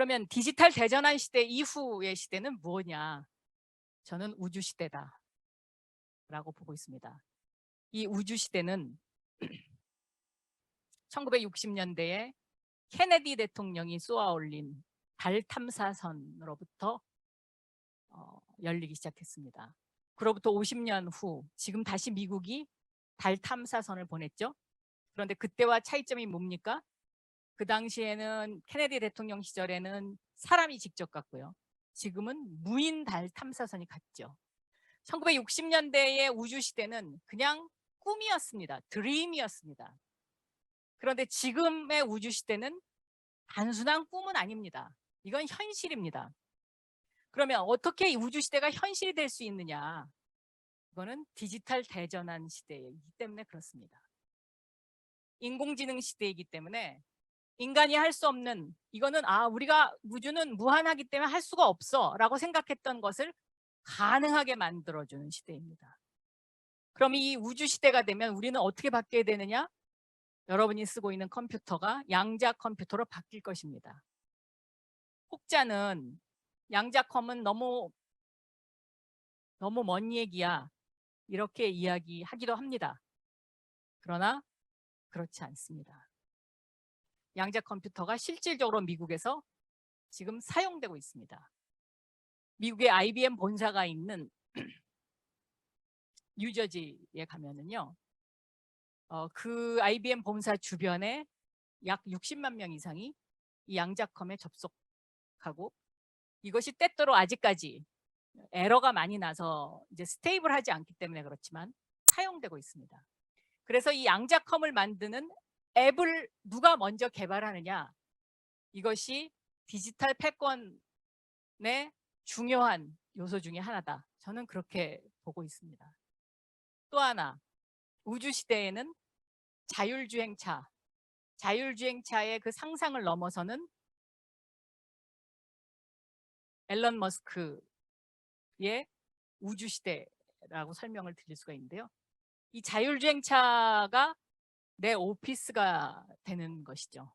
그러면 디지털 대전환 시대 이후의 시대는 뭐냐? 저는 우주 시대다 라고 보고 있습니다. 이 우주 시대는 1960년대에 케네디 대통령이 쏘아 올린 달 탐사선으로부터 열리기 시작했습니다. 그로부터 50년 후 지금 다시 미국이 달 탐사선을 보냈죠. 그런데 그때와 차이점이 뭡니까? 그 당시에는 케네디 대통령 시절에는 사람이 직접 갔고요. 지금은 무인 달 탐사선이 갔죠. 1960년대의 우주 시대는 그냥 꿈이었습니다. 드림이었습니다. 그런데 지금의 우주 시대는 단순한 꿈은 아닙니다. 이건 현실입니다. 그러면 어떻게 이 우주 시대가 현실이 될 수 있느냐? 이거는 디지털 대전환 시대이기 때문에 그렇습니다. 인공지능 시대이기 때문에 인간이 할 수 없는, 이거는 우리가 우주는 무한하기 때문에 할 수가 없어 라고 생각했던 것을 가능하게 만들어주는 시대입니다. 그럼 이 우주 시대가 되면 우리는 어떻게 바뀌어야 되느냐? 여러분이 쓰고 있는 컴퓨터가 양자 컴퓨터로 바뀔 것입니다. 혹자는 양자컴은 너무 먼 얘기야 이렇게 이야기하기도 합니다. 그러나 그렇지 않습니다. 양자 컴퓨터가 실질적으로 미국에서 지금 사용되고 있습니다. 미국의 IBM 본사가 있는 뉴저지에 가면은요, 그 IBM 본사 주변에 약 60만 명 이상이 이 양자컴에 접속하고, 이것이 때때로 아직까지 에러가 많이 나서 이제 스테이블하지 않기 때문에 그렇지만 사용되고 있습니다. 그래서 이 양자컴을 만드는 앱을 누가 먼저 개발하느냐, 이것이 디지털 패권의 중요한 요소 중에 하나다. 저는 그렇게 보고 있습니다. 또 하나, 우주 시대에는 자율주행차의 그 상상을 넘어서는 앨런 머스크의 우주 시대라고 설명을 드릴 수가 있는데요. 이 자율주행차가 내 오피스가 되는 것이죠.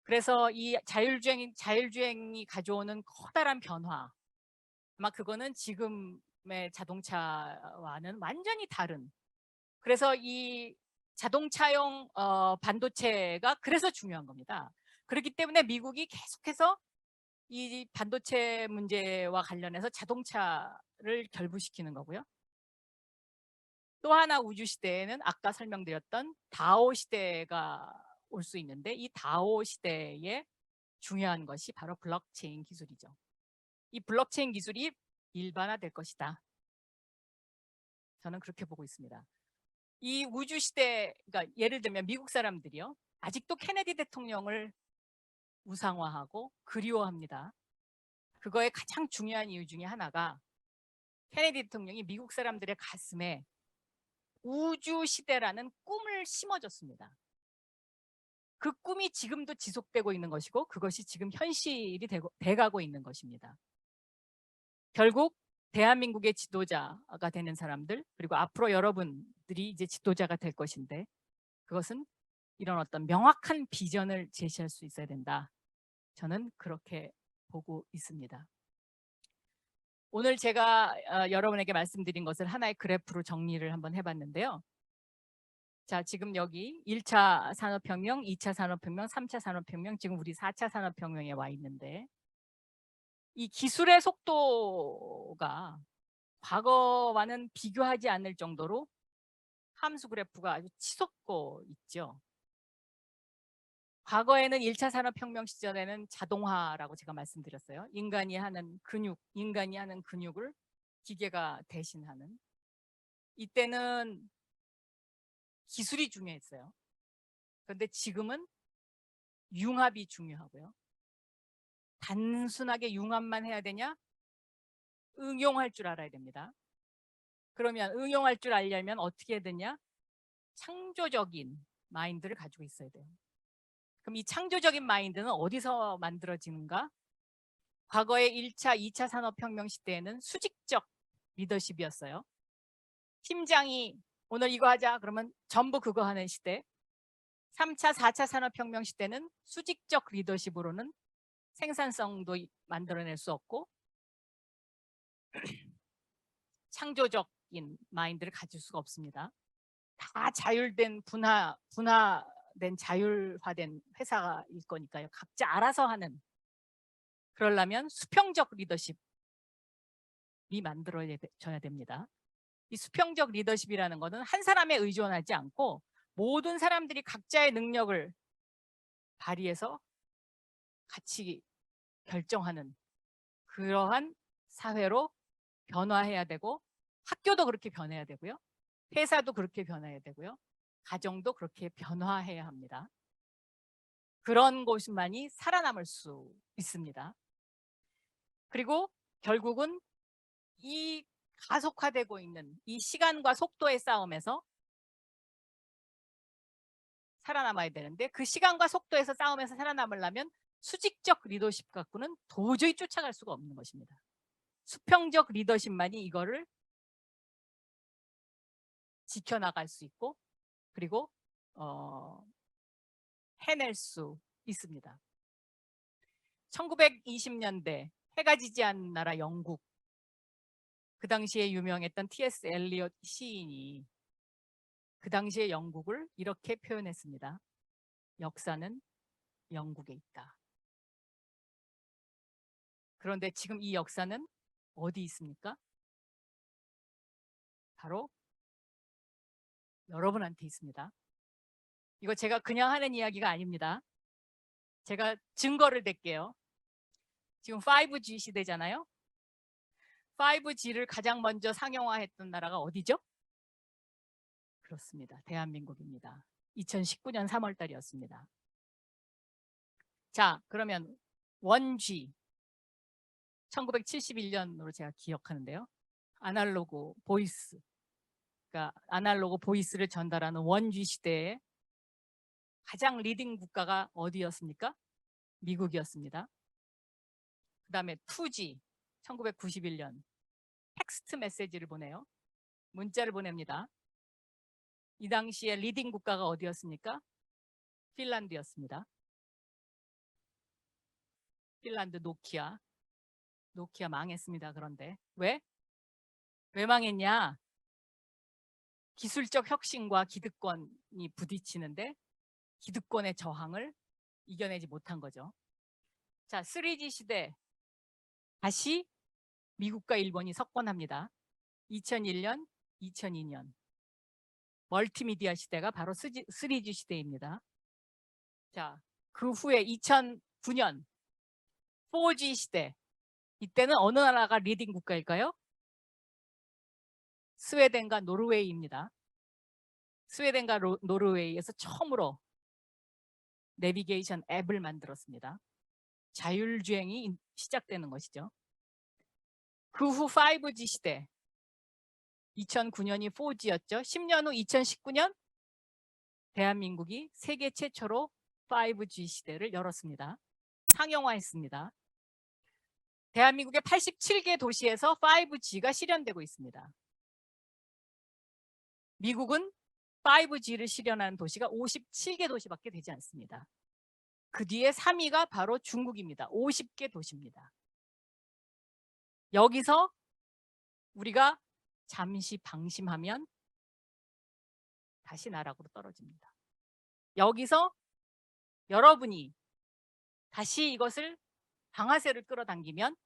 그래서 이 자율주행이 가져오는 커다란 변화, 아마 그거는 지금의 자동차와는 완전히 다른, 그래서 이 자동차용 반도체가 그래서 중요한 겁니다. 그렇기 때문에 미국이 계속해서 이 반도체 문제와 관련해서 자동차를 결부시키는 거고요. 또 하나 우주 시대에는 아까 설명드렸던 다오 시대가 올 수 있는데, 이 다오 시대에 중요한 것이 바로 블록체인 기술이죠. 이 블록체인 기술이 일반화될 것이다. 저는 그렇게 보고 있습니다. 이 우주 시대, 그러니까 예를 들면 미국 사람들이요, 아직도 케네디 대통령을 우상화하고 그리워합니다. 그거의 가장 중요한 이유 중에 하나가 케네디 대통령이 미국 사람들의 가슴에 우주 시대라는 꿈을 심어줬습니다. 그 꿈이 지금도 지속되고 있는 것이고, 그것이 지금 현실이 돼가고 있는 것입니다. 결국 대한민국의 지도자가 되는 사람들, 그리고 앞으로 여러분들이 이제 지도자가 될 것인데, 그것은 이런 어떤 명확한 비전을 제시할 수 있어야 된다. 저는 그렇게 보고 있습니다. 오늘 제가 여러분에게 말씀드린 것을 하나의 그래프로 정리를 한번 해봤는데요. 자, 지금 여기 1차 산업혁명, 2차 산업혁명, 3차 산업혁명, 지금 우리 4차 산업혁명에 와 있는데, 이 기술의 속도가 과거와는 비교하지 않을 정도로 함수 그래프가 아주 치솟고 있죠. 과거에는 1차 산업혁명 시절에는 자동화라고 제가 말씀드렸어요. 인간이 하는 근육을 기계가 대신하는. 이때는 기술이 중요했어요. 그런데 지금은 융합이 중요하고요. 단순하게 융합만 해야 되냐? 응용할 줄 알아야 됩니다. 그러면 응용할 줄 알려면 어떻게 해야 되냐? 창조적인 마인드를 가지고 있어야 돼요. 그럼 이 창조적인 마인드는 어디서 만들어지는가? 과거의 1차, 2차 산업혁명 시대에는 수직적 리더십이었어요. 팀장이 오늘 이거 하자 그러면 전부 그거 하는 시대. 3차, 4차 산업혁명 시대는 수직적 리더십으로는 생산성도 만들어낼 수 없고 창조적인 마인드를 가질 수가 없습니다. 다 자율된 분화된 자율화된 회사일 거니까요. 각자 알아서 하는. 그러려면 수평적 리더십이 만들어져야 됩니다. 이 수평적 리더십이라는 것은 한 사람에 의존하지 않고 모든 사람들이 각자의 능력을 발휘해서 같이 결정하는 그러한 사회로 변화해야 되고, 학교도 그렇게 변해야 되고요. 회사도 그렇게 변해야 되고요. 가정도 그렇게 변화해야 합니다. 그런 곳만이 살아남을 수 있습니다. 그리고 결국은 이 가속화되고 있는 이 시간과 속도의 싸움에서 살아남아야 되는데, 그 시간과 속도에서 싸움에서 살아남으려면 수직적 리더십 갖고는 도저히 쫓아갈 수가 없는 것입니다. 수평적 리더십만이 이거를 지켜나갈 수 있고, 그리고 해낼 수 있습니다. 1920년대 해가 지지 않는 나라 영국, 그 당시에 유명했던 T.S. 엘리엇 시인이 그 당시의 영국을 이렇게 표현했습니다. 역사는 영국에 있다. 그런데 지금 이 역사는 어디 있습니까? 바로 여러분한테 있습니다. 이거 제가 그냥 하는 이야기가 아닙니다. 제가 증거를 댈게요. 지금 5G 시대잖아요. 5G를 가장 먼저 상용화했던 나라가 어디죠? 그렇습니다. 대한민국입니다. 2019년 3월 달이었습니다. 자, 그러면 1G 1971년으로 제가 기억하는데요. 아날로그 보이스, 그러니까 아날로그 보이스를 전달하는 1G 시대에 가장 리딩 국가가 어디였습니까? 미국이었습니다. 그 다음에 2G 1991년 텍스트 메시지를 보내요. 문자를 보냅니다. 이 당시에 리딩 국가가 어디였습니까? 핀란드였습니다. 핀란드 노키아 망했습니다. 그런데 왜 망했냐? 기술적 혁신과 기득권이 부딪히는데 기득권의 저항을 이겨내지 못한 거죠. 자, 3G 시대 다시 미국과 일본이 석권합니다. 2001년, 2002년 멀티미디어 시대가 바로 3G 시대입니다. 자, 그 후에 2009년 4G 시대, 이때는 어느 나라가 리딩 국가일까요? 스웨덴과 노르웨이입니다. 스웨덴과 노르웨이에서 처음으로 내비게이션 앱을 만들었습니다. 자율주행이 시작되는 것이죠. 그 후 5G 시대, 2009년이 4G였죠. 10년 후 2019년 대한민국이 세계 최초로 5G 시대를 열었습니다. 상용화했습니다. 대한민국의 87개 도시에서 5G가 실현되고 있습니다. 미국은 5G를 실현하는 도시가 57개 도시밖에 되지 않습니다. 그 뒤에 3위가 바로 중국입니다. 50개 도시입니다. 여기서 우리가 잠시 방심하면 다시 나락으로 떨어집니다. 여기서 여러분이 다시 이것을 방아쇠를 끌어당기면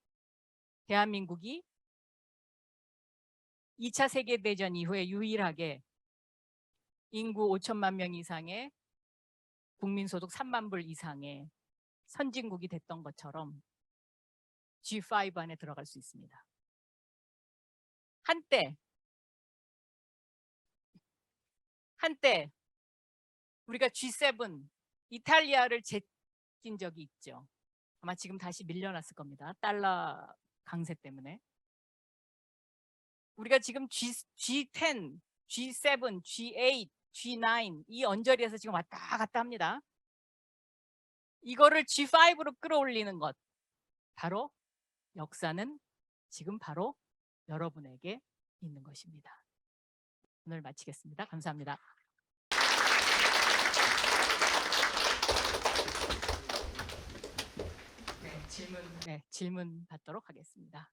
대한민국이 2차 세계대전 이후에 유일하게 인구 5천만 명 이상의 국민소득 3만 불 이상의 선진국이 됐던 것처럼 G5 안에 들어갈 수 있습니다. 한때 우리가 G7 이탈리아를 제낀 적이 있죠. 아마 지금 다시 밀려났을 겁니다. 달러 강세 때문에. 우리가 지금 G10, G7, G8, G9 이 언저리에서 지금 왔다 갔다 합니다. 이거를 G5로 끌어올리는 것, 바로 역사는 지금 바로 여러분에게 있는 것입니다. 오늘 마치겠습니다. 감사합니다. 네, 질문 받도록 하겠습니다.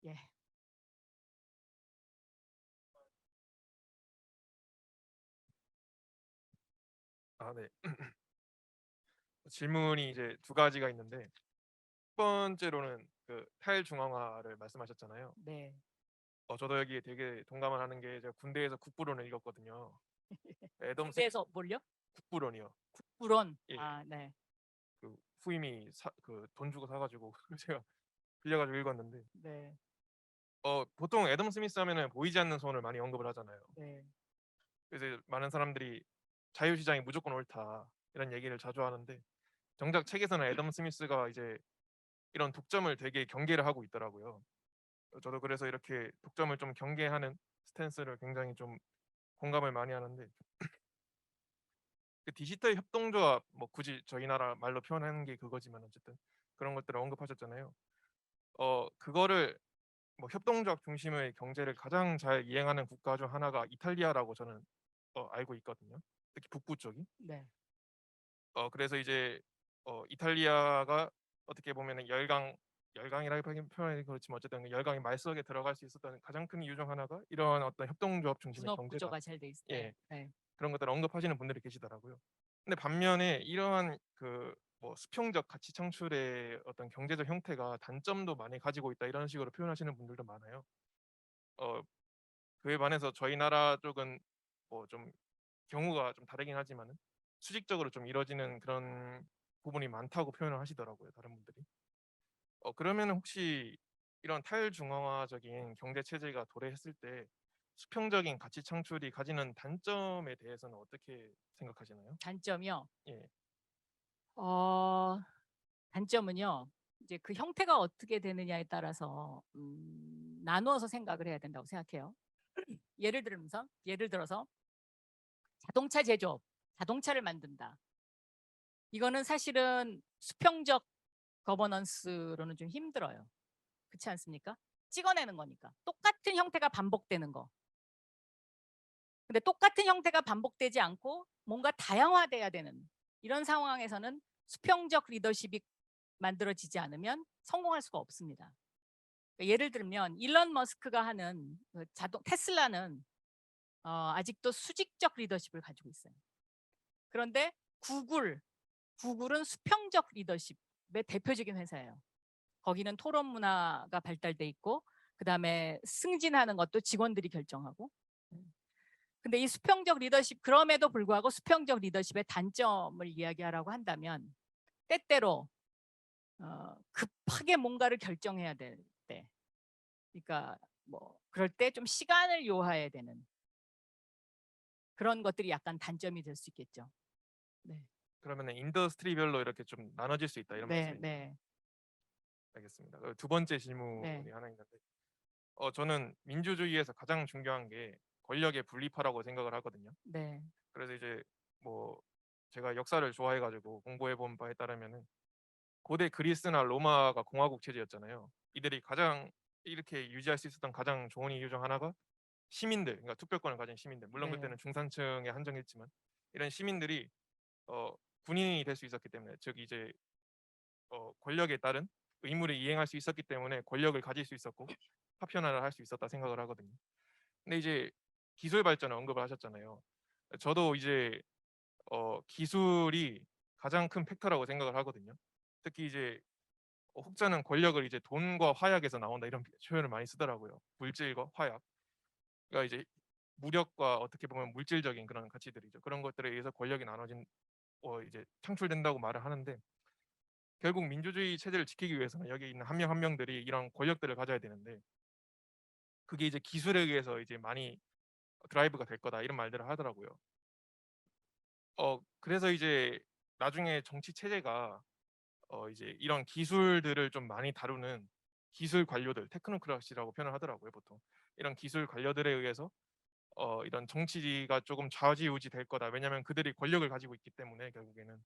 예. 네. 질문이 이제 두 가지가 있는데, 첫 번째로는 그 탈중앙화를 말씀하셨잖아요. 네. 저도 여기에 되게 동감을 하는 게, 제가 군대에서 국부론을 읽었거든요. 애덤 스미스 군대에서 뭘요? 국부론이요. 국부론. 예. 네. 그 후임이 그 돈 주고 사가지고 제가 빌려가지고 읽었는데, 네. 보통 애덤 스미스 하면은 보이지 않는 손을 많이 언급을 하잖아요. 네. 그래서 많은 사람들이 자유시장이 무조건 옳다 이런 얘기를 자주 하는데, 정작 책에서는 애덤 스미스가 이제 이런 독점을 되게 경계를 하고 있더라고요. 저도 그래서 이렇게 독점을 좀 경계하는 스탠스를 굉장히 좀 공감을 많이 하는데, 그 디지털 협동조합, 뭐 굳이 저희 나라 말로 표현하는 게 그거지만 어쨌든 그런 것들을 언급하셨잖아요. 그거를 뭐 협동조합 중심의 경제를 가장 잘 이행하는 국가 중 하나가 이탈리아라고 저는 알고 있거든요. 특히 북부 쪽이. 네. 그래서 이제 이탈리아가 어떻게 보면은 열강이라고 표현하기 그렇지만 어쨌든 열강의 말석에 들어갈 수 있었던 가장 큰 이유 중 하나가 이러한 어떤 협동조합 중심의 분업 경제다. 구조가 잘 돼 있어요. 예, 네. 그런 것들을 언급하시는 분들이 계시더라고요. 근데 반면에 이러한 그 뭐 수평적 가치 창출의 어떤 경제적 형태가 단점도 많이 가지고 있다 이런 식으로 표현하시는 분들도 많아요. 어, 그에 반해서 저희 나라 쪽은 뭐 좀 경우가 좀 다르긴 하지만은 수직적으로 좀 이루어지는 그런 부분이 많다고 표현을 하시더라고요, 다른 분들이. 그러면 혹시 이런 탈중앙화적인 경제 체제가 도래했을 때 수평적인 가치 창출이 가지는 단점에 대해서는 어떻게 생각하시나요? 단점이요. 예, 단점은요. 이제 그 형태가 어떻게 되느냐에 따라서 나누어서 생각을 해야 된다고 생각해요. 예를 들어서 자동차 제조업, 자동차를 만든다. 이거는 사실은 수평적 거버넌스로는 좀 힘들어요. 그렇지 않습니까? 찍어내는 거니까. 똑같은 형태가 반복되는 거. 근데 똑같은 형태가 반복되지 않고 뭔가 다양화돼야 되는 이런 상황에서는 수평적 리더십이 만들어지지 않으면 성공할 수가 없습니다. 그러니까 예를 들면 일론 머스크가 하는 테슬라는 아직도 수직적 리더십을 가지고 있어요. 그런데 구글은 수평적 리더십의 대표적인 회사예요. 거기는 토론 문화가 발달돼 있고 그다음에 승진하는 것도 직원들이 결정하고. 근데 이 수평적 리더십, 그럼에도 불구하고 수평적 리더십의 단점을 이야기하라고 한다면 때때로 급하게 뭔가를 결정해야 될 때, 그러니까 뭐 그럴 때 좀 시간을 요하해야 되는 그런 것들이 약간 단점이 될 수 있겠죠. 네. 그러면 인더스트리별로 이렇게 좀 나눠질 수 있다 이런 네, 말씀이죠. 네, 알겠습니다. 두 번째 네, 질문이 하나 있는데, 저는 민주주의에서 가장 중요한 게 권력의 분립화라고 생각을 하거든요. 네, 그래서 이제 뭐 제가 역사를 좋아해가지고 공부해본 바에 따르면은 고대 그리스나 로마가 공화국 체제였잖아요. 이들이 가장 이렇게 유지할 수 있었던 가장 좋은 이유 중 하나가 시민들, 그러니까 투표권을 가진 시민들. 물론 네, 그때는 중산층에 한정했지만 이런 시민들이 어, 군인이 될 수 있었기 때문에, 즉 이제 권력에 따른 의무를 이행할 수 있었기 때문에 권력을 가질 수 있었고 파편화를 할 수 있었다 생각을 하거든요. 근데 이제 기술 발전을 언급을 하셨잖아요. 저도 이제 기술이 가장 큰 팩터라고 생각을 하거든요. 특히 이제 혹자는 권력을 이제 돈과 화약에서 나온다 이런 표현을 많이 쓰더라고요. 물질과 화약. 그러니까 이제 무력과 어떻게 보면 물질적인 그런 가치들이죠. 그런 것들에 의해서 권력이 나눠진 이제 창출된다고 말을 하는데, 결국 민주주의 체제를 지키기 위해서는 여기 있는 한 명 한 명들이 이런 권력들을 가져야 되는데, 그게 이제 기술에 의해서 이제 많이 드라이브가 될 거다 이런 말들을 하더라고요. 그래서 이제 나중에 정치 체제가 이제 이런 기술들을 좀 많이 다루는 기술 관료들, 테크노크라시라고 표현을 하더라고요, 보통. 이런 기술 관료들에 의해서 이런 정치가 조금 좌지우지 될 거다. 왜냐하면 그들이 권력을 가지고 있기 때문에 결국에는.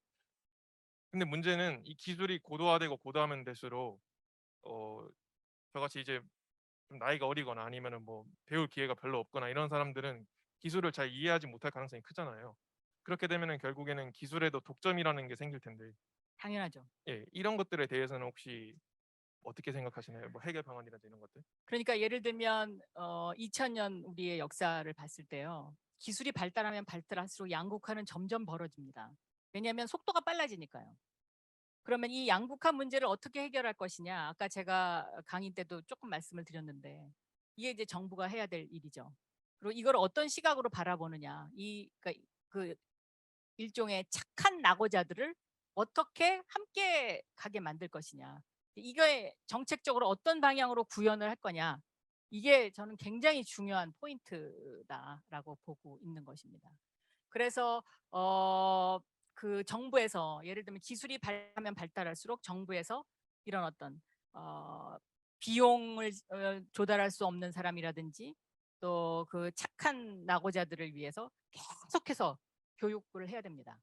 근데 문제는 이 기술이 고도화되고 고도하면 될수록 저같이 이제 좀 나이가 어리거나 아니면은 뭐 배울 기회가 별로 없거나 이런 사람들은 기술을 잘 이해하지 못할 가능성이 크잖아요. 그렇게 되면은 결국에는 기술에도 독점이라는 게 생길 텐데, 당연하죠. 예, 이런 것들에 대해서는 혹시 어떻게 생각하시나요? 뭐 해결 방안이라든지 이런 것들? 그러니까 예를 들면 2000년 우리의 역사를 봤을 때요. 기술이 발달하면 발달할수록 양극화는 점점 벌어집니다. 왜냐하면 속도가 빨라지니까요. 그러면 이 양극화 문제를 어떻게 해결할 것이냐. 아까 제가 강의 때도 조금 말씀을 드렸는데 이게 이제 정부가 해야 될 일이죠. 그리고 이걸 어떤 시각으로 바라보느냐. 그러니까 그 일종의 착한 낙오자들을 어떻게 함께 가게 만들 것이냐. 이게 정책적으로 어떤 방향으로 구현을 할 거냐. 이게 저는 굉장히 중요한 포인트다라고 보고 있는 것입니다. 그래서 그 정부에서 예를 들면 기술이 발달하면 발달할수록 정부에서 이런 어떤 비용을 조달할 수 없는 사람이라든지 또 그 착한 낙오자들을 위해서 계속해서 교육을 해야 됩니다.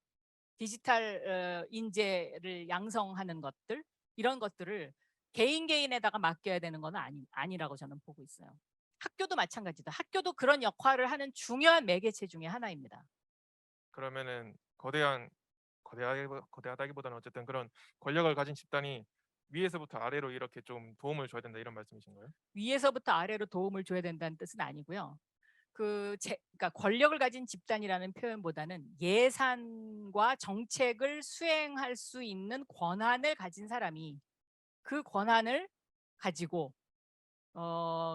디지털 인재를 양성하는 것들 이런 것들을 개인에다가 맡겨야 되는 건 아니라고 저는 보고 있어요. 학교도 마찬가지다. 학교도 그런 역할을 하는 중요한 매개체 중에 하나입니다. 그러면은 거대하다기보다는 어쨌든 그런 권력을 가진 집단이 위에서부터 아래로 이렇게 좀 도움을 줘야 된다 이런 말씀이신가요? 위에서부터 아래로 도움을 줘야 된다는 뜻은 아니고요. 그러니까 권력을 가진 집단이라는 표현보다는 예산과 정책을 수행할 수 있는 권한을 가진 사람이 그 권한을 가지고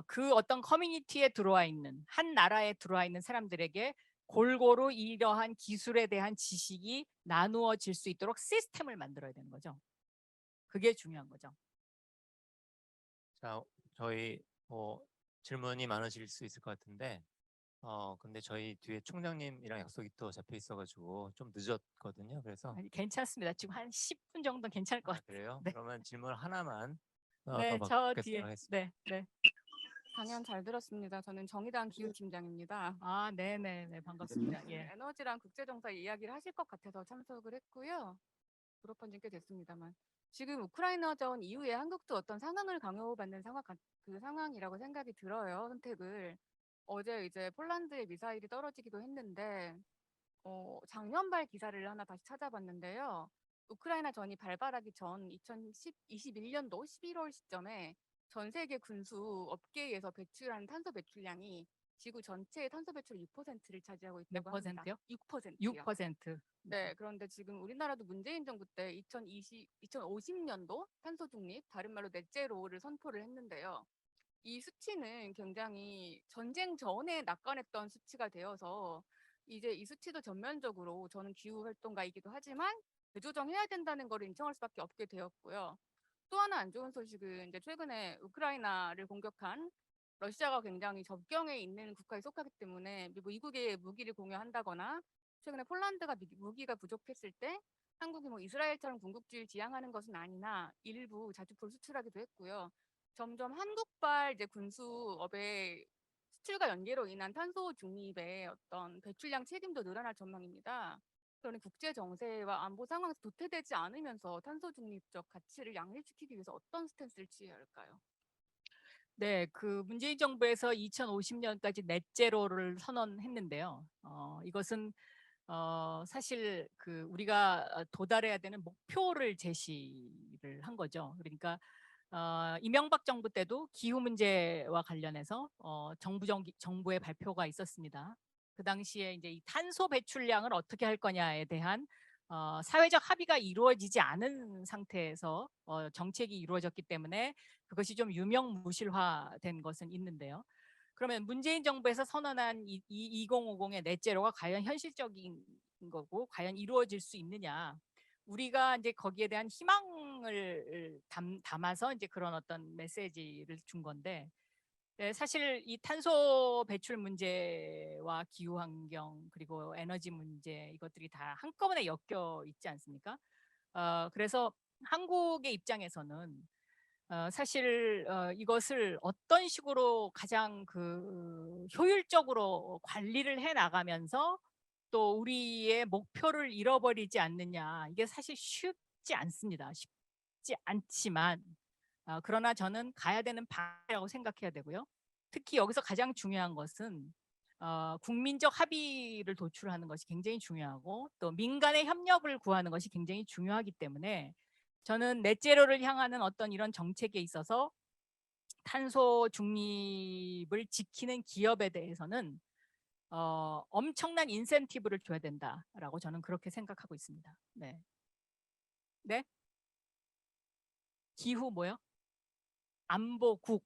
그 어떤 커뮤니티에 들어와 있는 한 나라에 들어와 있는 사람들에게 골고루 이러한 기술에 대한 지식이 나누어질 수 있도록 시스템을 만들어야 되는 거죠. 그게 중요한 거죠. 자, 저희 질문이 많으실 수 있을 것 같은데 근데 저희 뒤에 총장님이랑 약속이 또 잡혀 있어가지고 좀 늦었거든요. 그래서 아니, 괜찮습니다. 지금 한 10분 정도 괜찮을 것 같아요. 그래요? 네. 그러면 질문 하나만 네, 더 저 받겠습니다. 뒤에. 하겠습니다. 네, 네. 강연 잘 들었습니다. 저는 정의당 기후팀장입니다. 아, 네, 네, 네, 반갑습니다. 예. 에너지랑 국제정사 이야기를 하실 것 같아서 참석을 했고요. 졸업한 지 꽤 됐습니다만. 지금 우크라이나전 이후에 한국도 어떤 상황을 강요받는 그 상황이라고 생각이 들어요. 선택을. 어제 이제 폴란드에 미사일이 떨어지기도 했는데 작년발 기사를 하나 다시 찾아봤는데요. 우크라이나 전이 발발하기 전 2021년도 11월 시점에 전 세계 군수 업계에서 배출한 탄소 배출량이 지구 전체의 탄소 배출 6%를 차지하고 몇 있다고 합니다. 퍼센트요? 6%요. 6%. 네, 그런데 지금 우리나라도 문재인 정부 때 2050년도 탄소 중립, 다른 말로 넷제로를 선포를 했는데요. 이 수치는 굉장히 전쟁 전에 낙관했던 수치가 되어서 이제 이 수치도 전면적으로 저는 기후 활동가이기도 하지만 재조정해야 된다는 걸 인정할 수밖에 없게 되었고요. 또 하나 안 좋은 소식은 이제 최근에 우크라이나를 공격한 러시아가 굉장히 접경에 있는 국가에 속하기 때문에 미국에 무기를 공유한다거나 최근에 폴란드가 무기가 부족했을 때 한국이 뭐 이스라엘처럼 군국주의를 지향하는 것은 아니나 일부 자주포를 수출하기도 했고요. 점점 한국발 이제 군수업의 수출과 연계로 인한 탄소 중립의 어떤 배출량 책임도 늘어날 전망입니다. 그러니 국제 정세와 안보 상황에서 도태되지 않으면서 탄소 중립적 가치를 양립시키기 위해서 어떤 스탠스를 취해야 할까요? 네, 그 문재인 정부에서 2050년까지 넷제로를 선언했는데요. 이것은 사실 그 우리가 도달해야 되는 목표를 제시를 한 거죠. 그러니까 이명박 정부 때도 기후 문제와 관련해서 정부의 발표가 있었습니다. 그 당시에 이제 이 탄소 배출량을 어떻게 할 거냐에 대한 사회적 합의가 이루어지지 않은 상태에서 정책이 이루어졌기 때문에 그것이 좀 유명무실화된 것은 있는데요. 그러면 문재인 정부에서 선언한 2050의 넷제로가 과연 현실적인 거고 과연 이루어질 수 있느냐? 우리가 이제 거기에 대한 희망을 담아서 이제 그런 어떤 메시지를 준 건데 사실 이 탄소 배출 문제와 기후 환경 그리고 에너지 문제 이것들이 다 한꺼번에 엮여 있지 않습니까? 그래서 한국의 입장에서는 사실 이것을 어떤 식으로 가장 그 효율적으로 관리를 해 나가면서 또 우리의 목표를 잃어버리지 않느냐 이게 사실 쉽지 않습니다. 쉽지 않지만 그러나 저는 가야 되는 방향이라고 생각해야 되고요. 특히 여기서 가장 중요한 것은 국민적 합의를 도출하는 것이 굉장히 중요하고 또 민간의 협력을 구하는 것이 굉장히 중요하기 때문에 저는 넷제로를 향하는 어떤 이런 정책에 있어서 탄소 중립을 지키는 기업에 대해서는 엄청난 인센티브를 줘야 된다라고 저는 그렇게 생각하고 있습니다. 네. 네? 기후 뭐요? 안보국.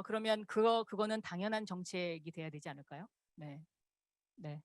그러면 그거는 당연한 정책이 돼야 되지 않을까요? 네. 네.